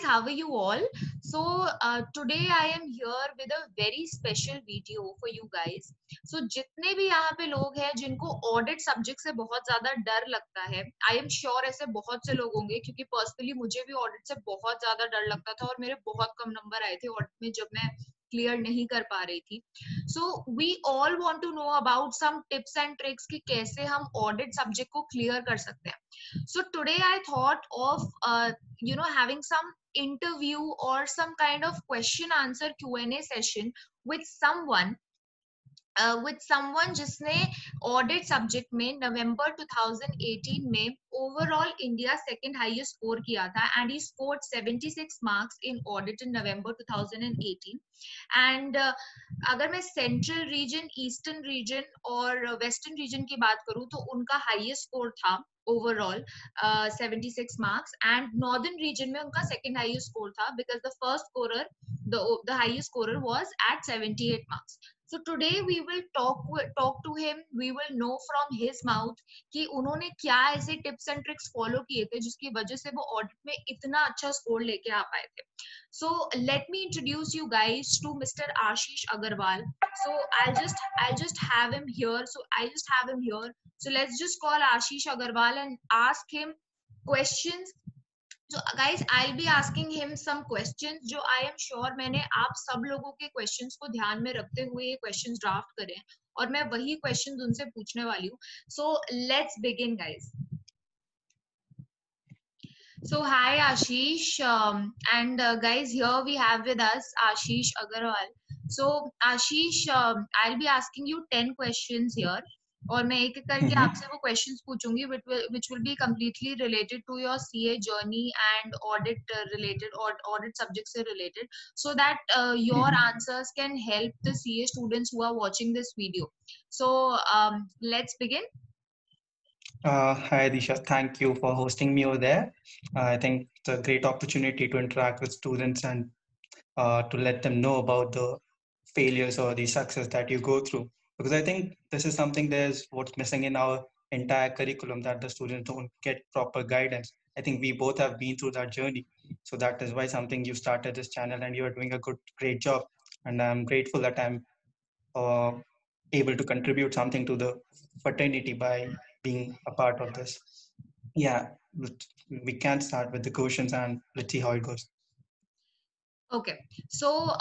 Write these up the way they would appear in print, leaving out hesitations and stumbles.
how are you all? Today I am here with a very special video for you guys. जितने भी यहाँ पे लोग हैं जिनको ऑडिट सब्जेक्ट से बहुत ज्यादा डर लगता है, आई एम श्योर ऐसे बहुत से लोग होंगे, क्योंकि पर्सनली मुझे भी ऑडिट से बहुत ज्यादा डर लगता था और मेरे बहुत कम नंबर आए थे ऑडिट में जब मैं क्लियर नहीं कर पा रही थी. So we all want to know about some tips and tricks कि कैसे हम ऑडिट सब्जेक्ट को क्लियर कर सकते हैं. So today I thought of having some interview or some kind of question answer Q&A session with someone जिसने audit subject में नवंबर 2018 में overall India second highest score किया था and he scored 76 marks in audit in November 2018. And अगर मैं central region, eastern region और western region की बात करूं तो उनका हाईएस्ट स्कोर था overall 76 marks and northern region में उनका सेकंड हाईएस्ट स्कोर था because the first scorer the highest scorer was at 78 marks. So today we will talk to him. We will know from his mouth कि उन्होंने क्या ऐसे tips and tricks follow किए थे जिसकी वजह से वो ऑडिट में इतना अच्छा स्कोर लेके आ पाए थे. So let me introduce you guys to Mr. Ashish Agarwal. So I'll just have him here. So let's just call Ashish Agarwal and ask him questions. So guys, I'll be asking him some questions जो I am sure मैंने आप सब लोगों के questions को ध्यान में रखते हुए ये questions draft करे हैं और मैं वही questions उनसे पूछने वाली हूँ. So let's begin guys. So hi Ashish, and guys, here we have with us Ashish Agarwal. So Ashish, I'll be asking you 10 questions here. और मैं एक एक करके आपसे वो क्वेश्चंस पूछूंगी which will be completely related to your CA journey and audit related or audit subject से related, so that your answers can help the CA students who are watching this video. So let's begin. Hi Disha, thank you for hosting me over there. I think it's a great opportunity to interact with students and to let them know about the failures or the success that you go through. Because I think this is something there's what's missing in our entire curriculum, that the students don't get proper guidance. I think we both have been through that journey. So that is why something you started this channel and you're doing a great job. And I'm grateful that I'm able to contribute something to the fraternity by being a part of this. Yeah, we can start with the questions and let's see how it goes. Okay, so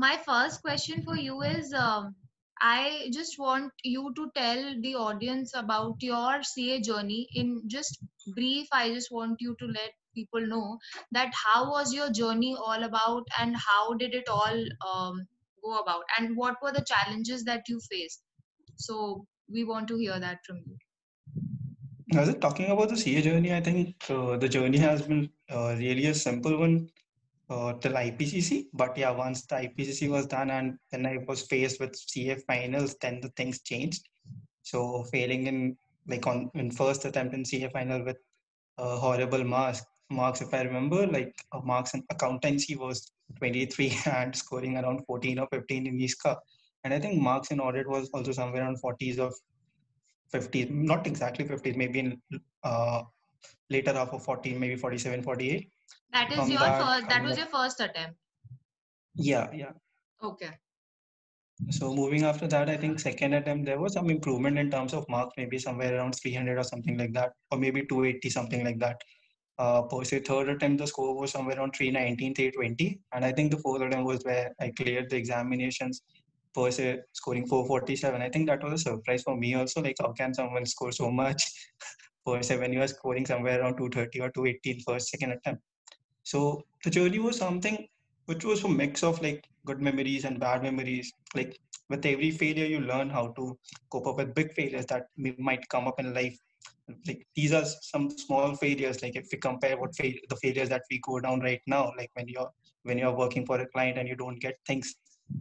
my first question for you is I just want you to tell the audience about your CA journey in just brief. I just want you to let people know that how was your journey all about and how did it all go about and what were the challenges that you faced. So we want to hear that from you. As it talking about the CA journey, I think the journey has been really a simple one till IPCC. But yeah, once the IPCC was done and then I was faced with CA finals, then the things changed. So failing in in first attempt in CA final with horrible marks, if I remember, marks in accountancy was 23 and scoring around 14 or 15 in ISCA. And I think marks in audit was also somewhere around 40s or 50s, not exactly 50s, maybe in later half of 14, maybe 47, 48. That is that was your first attempt? Yeah. Okay. So moving after that, I think second attempt, there was some improvement in terms of marks, maybe somewhere around 300 or something like that, or maybe 280, something like that. Per se, third attempt, the score was somewhere around 319, 320. And I think the fourth attempt was where I cleared the examinations, per se, scoring 447. I think that was a surprise for me also. Like, how can someone score so much per se when you are scoring somewhere around 230 or 280 in first, second attempt? So the journey was something which was a mix of like good memories and bad memories. Like with every failure, you learn how to cope up with big failures that might come up in life. Like these are some small failures. Like if we compare the failures that we go down right now, like when you're working for a client and you don't get things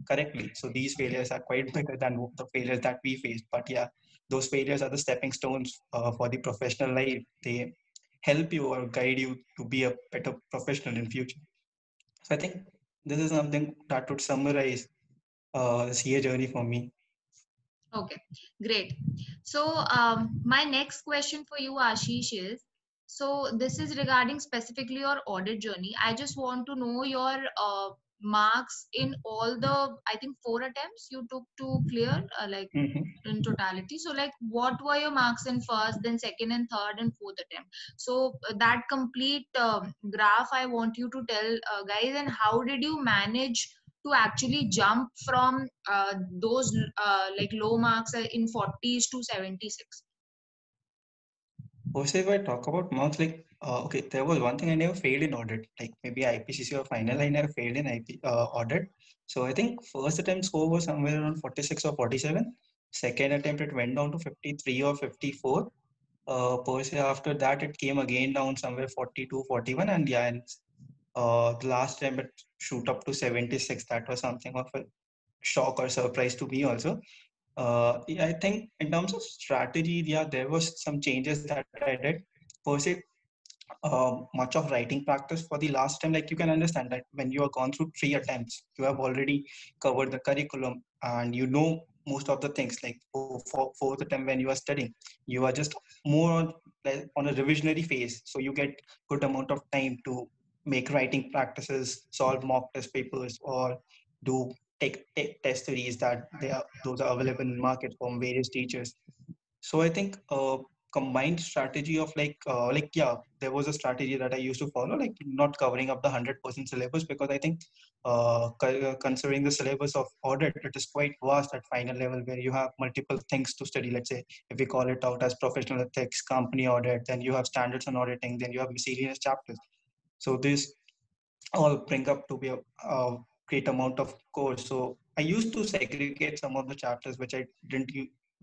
correctly. So these failures are quite bigger than the failures that we face. But yeah, those failures are the stepping stones for the professional life. They help you or guide you to be a better professional in future. So I think this is something that would summarize the CA journey for me. Okay, great. So my next question for you, Ashish, is So this is regarding specifically your audit journey. I just want to know your marks in all the, I think, 4 attempts you took to clear, like Mhm. in totality. So like what were your marks in first, then second and third and fourth attempt? So that complete graph I want you to tell guys. And how did you manage to actually jump from those like low marks in 40s to 76? Also, if I talk about marks, like, okay, there was one thing I never failed in audit, like maybe IPCC or final, I never failed in audit. So I think first attempt score was somewhere around 46 or 47. Second attempt, it went down to 53 or 54. Per se, after that, it came again down somewhere 42, 41. And yeah, and the last time it shoot up to 76. That was something of a shock or surprise to me also. Yeah, I think in terms of strategy, yeah, there was some changes that I did. Per se, much of writing practice for the last time, like you can understand that when you have gone through 3 attempts, you have already covered the curriculum and you know most of the things. Like for fourth attempt when you are studying, you are just more on like on a revisionary phase, so you get good amount of time to make writing practices, solve mock test papers, or do take test series that they are those are available in market from various teachers. So I think combined strategy of like yeah, there was a strategy that I used to follow, like not covering up the 100% syllabus, because I think considering the syllabus of audit, it is quite vast at final level where you have multiple things to study. Let's say if we call it out as professional ethics, company audit, then you have standards on auditing, then you have miscellaneous chapters. So this all bring up to be a great amount of course. So I used to segregate some of the chapters which I didn't.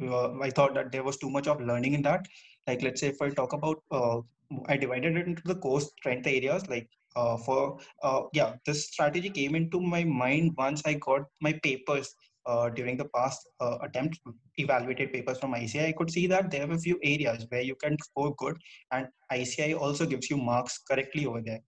I thought that there was too much of learning in that. Like let's say if I talk about, I divided it into the core strength areas. Like yeah, this strategy came into my mind once I got my papers. During the past attempts, evaluated papers from ICI, I could see that there were a few areas where you can score good, and ICI also gives you marks correctly over there.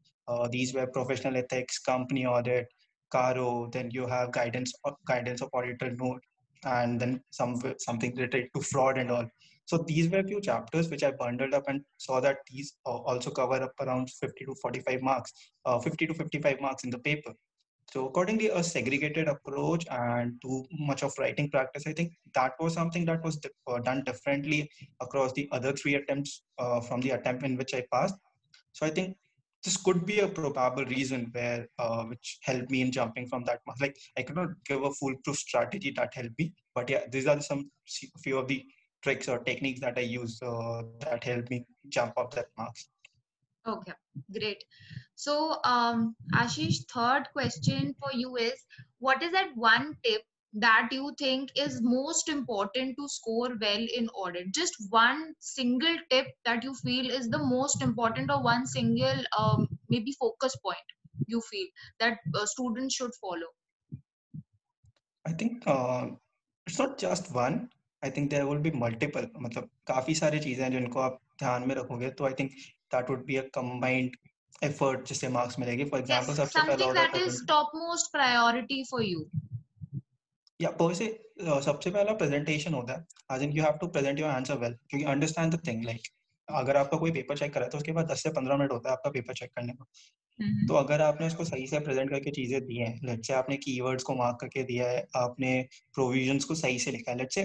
These were professional ethics, company audit, CARO. Then you have guidance of auditor note, and then something related to fraud and all. So these were a few chapters which I bundled up and saw that these also cover up around 50 to 45 marks, 50 to 55 marks in the paper. So accordingly, a segregated approach and too much of writing practice, I think that was something that was done differently across the other 3 attempts from the attempt in which I passed. So I think this could be a probable reason where which helped me in jumping from that mark. Like I cannot give a foolproof strategy that helped me, but yeah, these are some few of the tricks or techniques that I use that helped me jump up that marks. Okay, great. So, Ashish, third question for you is, what is that one tip that you think is most important to score well in audit? Just one single tip that you feel is the most important, or one single maybe focus point you feel that students should follow. I think it's not just one. I think there will be multiple. मतलब काफी सारी चीजें हैं जिनको आप ध्यान में रखोगे तो I think that would be a combined effort जिससे marks मिलेगी. For Yes, example, सबसे पहला something होता that है is topmost priority for you. या पर से सबसे पहला प्रेजेंटेशन होता है. As in you have to present your answer well. क्योंकि understand the thing, like अगर आपका कोई पेपर चेक कर रहा है तो उसके बाद 10 से 15 मिनट होता है आपका पेपर चेक करने को. तो अगर आपने उसको सही से प्रेजेंट करके चीजें दी हैं, लेट्स से आपने कीवर्ड्स को मार्क करके दिया है, आपने प्रोविजंस को सही से लिखा है. लेट्स से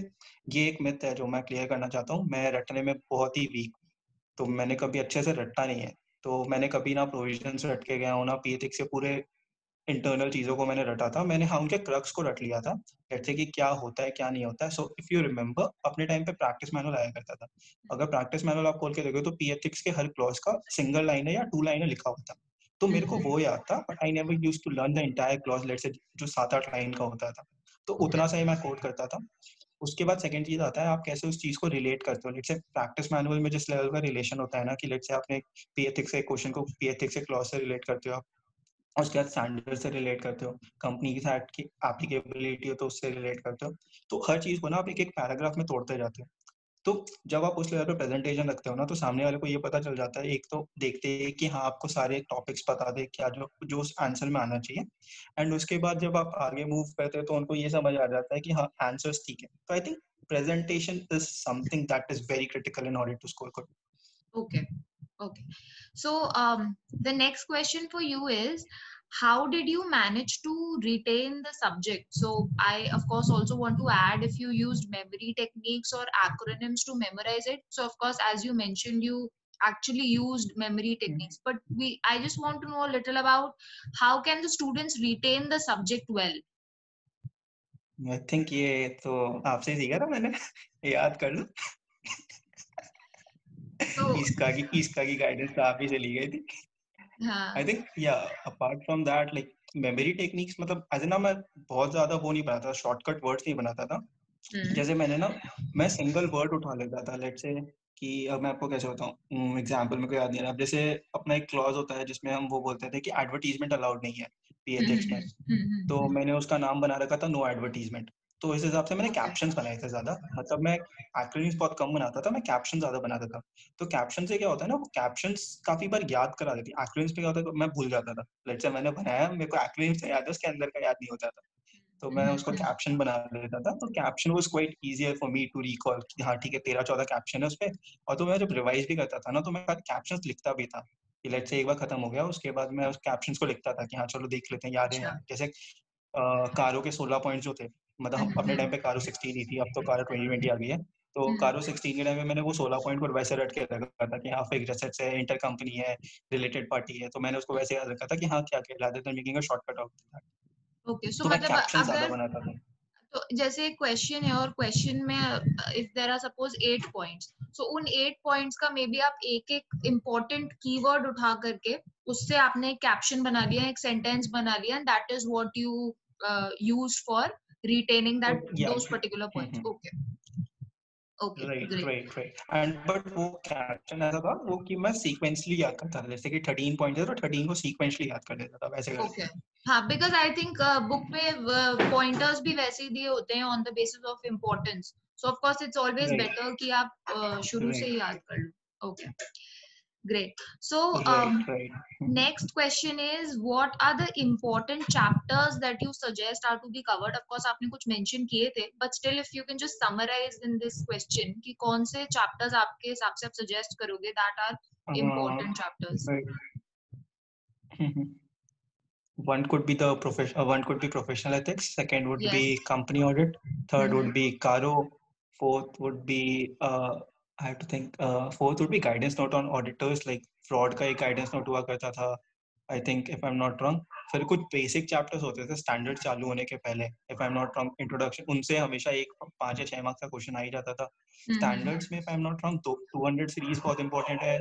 ये एक मिथ है जो मैं क्लियर करना चाहता हूँ. मैं रटने में बहुत ही वीक, तो मैंने कभी अच्छे से रटा नहीं है. तो मैंने कभी ना प्रोविजंस रट के गया हूँ, ना पीएथिक्स से पूरे इंटरनल चीजों को मैंने रटा था. मैंने हाँ उनके क्रक्स को रट लिया था, जैसे कि क्या होता है क्या नहीं होता है. सो इफ यू रिमेम्बर, अपने टाइम पे प्रैक्टिस मैनुअल आया करता था. अगर प्रैक्टिस मैनुअल आप खोल के देखो तो पीएथिक्स के हर क्लॉज का सिंगल लाइन है या 2 लाइन है लिखा हुआ था. तो मेरे को वो याद था, but I never used to learn the entire clause. Let's say जो 7-8 लाइन का होता था, तो उतना सा ही मैं कोड करता था. उसके बाद सेकंड चीज आता है आप कैसे उस चीज को रिलेट करते हो. लेट्स से प्रैक्टिस मैनुअल में जिस लेवल का रिलेशन होता है ना, कि लेट्स से आपने पीएथिक्स के क्वेश्चन को पीएथिक्स के क्लॉज से रिलेट करते हो, उसके बाद स्टैंडर्ड से रिलेट करते हो, कंपनी के साथ की एप्लीकेबिलिटी हो तो उससे रिलेट करते हो. तो हर चीज को ना आप एक एक पैराग्राफ में तोड़ते जाते हो. तो जब आप उस लेवल पे प्रेजेंटेशन रखते हो ना, तो सामने वाले को ये पता चल जाता है, एक तो देखते हैं कि हाँ आपको सारे टॉपिक्स पता थे क्या जो जो उस आंसर में आना चाहिए. एंड उसके बाद जब आप आगे मूव करते हो तो उनको ये समझ आ जाता है कि हाँ आंसर्स ठीक है. तो I think presentation is something that is very critical in order to score good. Okay. Okay. So the next question for you is, how did you manage to retain the subject? So I, of course, also want to add if you used memory techniques or acronyms to memorize it. So of course, as you mentioned, you actually used memory techniques, but I just want to know a little about how can the students retain the subject well? I think ये तो आपसे ही सीखा था मैंने याद कर लो So इसका की गाइडेंस तो आप ही चली गई थी हाँ. आई थिंक या apart from that like memory techniques मतलब ऐसे ना मैं बहुत ज्यादा वो नहीं बनाता शॉर्टकट वर्ड्स नहीं बनाता था जैसे मैंने ना मैं सिंगल वर्ड उठा लेता था लेट्स से कि अब मैं आपको कैसे बताऊं एग्जांपल मेरे को याद नहीं आ रहा अब जैसे अपना एक क्लॉज होता है जिसमें हम वो बोलते थे कि एडवर्टीजमेंट अलाउड नहीं है पीएचएक्स में तो मैंने उसका नाम बना रखा था नो एडवर्टीजमेंट तो इस हिसाब से मैंने Okay. कैप्शंस बनाए थे ज्यादा मतलब मैं एक्रोनिम्स बहुत कम बनाता था मैं कैप्शन ज्यादा बनाता था तो कैप्शन से क्या होता है ना वो कैप्शंस काफी बार याद करा देती एक्रोनिम्स में क्या होता है मैं भूल जाता था लेट्स से मैंने बनाया मेरे को एक्रोनिम्स याद है उसके अंदर का याद नहीं होता था तो मैं उसको कैप्शन बना लेता था तो caption was quite easier for me to recall कि हाँ ठीक है 13-14 कैप्शन है उस पे और तो मैं जब रिवाइज भी करता था ना तो मैं कैप्शंस लिखता भी था कि लेट्स से एक बार खत्म हो गया उसके बाद मैं उस कैप्शंस को लिखता था कि हाँ चलो देख लेते हैं याद है अच्छा. यार जैसे कारो के 16 पॉइंट जो थे मतलब अपने टाइम पे कारो 16 ही थी अब तो कारो 2020 आ गई है तो कारो 16 के टाइम में मैंने वो 16 पॉइंट को वैसे रट के रखा था कि हाँ फिक्स्ड एसेट्स है इंटर कंपनी है रिलेटेड पार्टी है तो मैंने उसको वैसे याद रखा था कि हाँ क्या क्या rather than making a shortcut out of that. Okay. So तो मैं मतलब कैप्शन ज्यादा अगर बनाता था तो जैसे एक क्वेश्चन है और क्वेश्चन में if there are suppose 8 points so उन 8 पॉइंट्स का मे बी आप एक एक इम्पोर्टेंट कीवर्ड उठा करके उससे आपने एक कैप्शन बना लिया एक सेंटेंस बना लिया and that is what you use for retaining तो दैट या those particular points. Okay. Okay. Right great. Right right and but वो कैप्शन ऐसा था वो कि मैं सीक्वेंसली याद करता था जैसे कि 13 पॉइंट है तो 13 को सीक्वेंसली याद कर लेता था वैसे ओके. करके हाँ, बिकॉज आई थिंक बुक में पॉइंटर्स भी वैसे ही दिए होते हैं on the basis of importance. So of course it's always right better कि आप शुरू से राइट ही याद कर लो. Okay. Great. So, right right next question is, what are the important chapters that you suggest are to be covered? Of course, आपने कुछ mention किए थे, but still, if you can just summarize in this question कि कौन से chapters आपके हिसाब से आप suggest करोगे that are important chapters? one could be one could be professional ethics second would Yes. be company audit third would Mm-hmm. be caro fourth would be I have to think fourth would be guidance note on auditors like fraud का एक guidance note हुआ करता था I think if I'm not wrong फिर कुछ basic chapters होते थे standard चालू होने के पहले if I'm not wrong introduction उनसे हमेशा एक 5 या 6 मार्क्स का क्वेश्चन आ ही जाता था Mm-hmm. स्टैंडर्ड्स में if I'm not wrong 200 series बहुत इंपॉर्टेंट है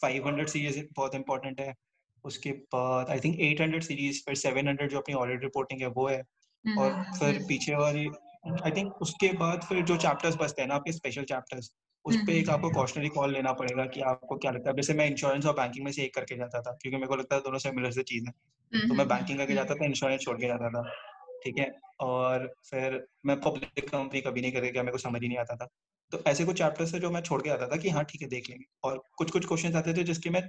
500 सीरीज बहुत इंपॉर्टेंट है उसके बाद आई थिंक 800 सीरीज फिर 700 जो अपनी ऑडिट रिपोर्टिंग है वो है और फिर Mm-hmm. पीछे वाली आई थिंक उसके बाद फिर जो चैप्टर्स बचते हैं ना आपके स्पेशल चैप्टर्स उस पे एक आपको कॉशनरी कॉल लेना पड़ेगा कि आपको क्या लगता है जैसे मैं इंश्योरेंस और बैंकिंग में से एक करके जाता था क्योंकि मेरे को लगता है दोनों सिमिलर से चीज है तो मैं बैंकिंग करके जाता था इंश्योरेंस छोड़ के जाता था ठीक है और फिर मैं पब्लिक कंपनी कभी नहीं करके गया मेरे को समझ ही नहीं आता था तो ऐसे कुछ चैप्टर्स थे जो मैं छोड़ के आता था कि हाँ ठीक है देख लेंगे और कुछ कुछ क्वेश्चन आते थे जिसके मैं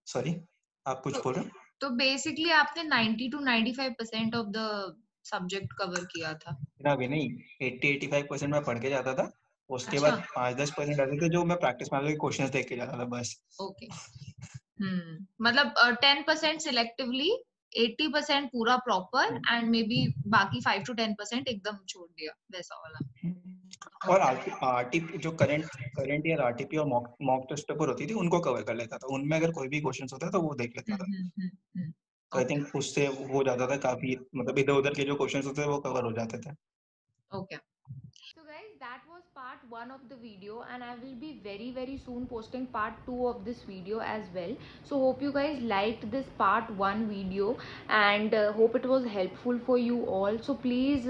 सॉरी आप कुछ बोल रहे हो तो बेसिकली आपने 90 to 95% of the subject cover किया था. इतना भी नहीं 80-85% मैं पढ़ के जाता था उसके अच्छा. बाद 5-10% ऐसे थे जो मैं प्रैक्टिस में क्वेश्चन देख के जाता था बस ओके. मतलब 10% सिलेक्टिवली, 80% पूरा प्रॉपर एंड मे बी बाकी 5 to 10% एकदम छोड़ दिया वैसा वाला. और ओके. आरटीपी जो करंट ईयर आरटीपी और मॉक टेस्ट पेपर होती थी उनको कवर कर लेता था उनमें अगर कोई भी क्वेश्चंस होता तो वो देख लेता था तो आई ओके. थिंक उससे हो जाता था काफी मतलब इधर उधर के जो क्वेश्चंस होते थे वो कवर हो जाते थे okay. So guys, that was part 1 of the video, and I will be very soon posting part 2 of this video as well. So hope you guys liked this part 1 video, and hope it was helpful for you all. So please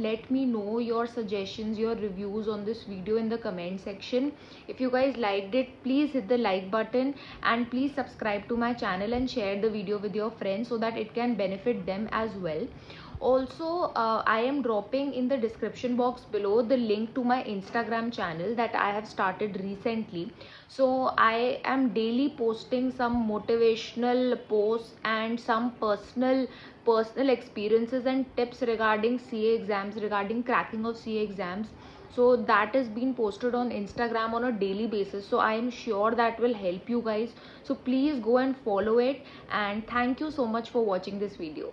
let me know your suggestions, your reviews on this video in the comment section. If you guys liked it, please hit the like button, and please subscribe to my channel and share the video with your friends so that it can benefit them as well. Also, I am dropping in the description box below the link to my Instagram channel that I have started recently. So I am daily posting some motivational posts and some personal experiences and tips regarding CA exams, regarding cracking of CA exams. So that is being posted on Instagram on a daily basis, so I am sure that will help you guys. So please go and follow it, and thank you so much for watching this video.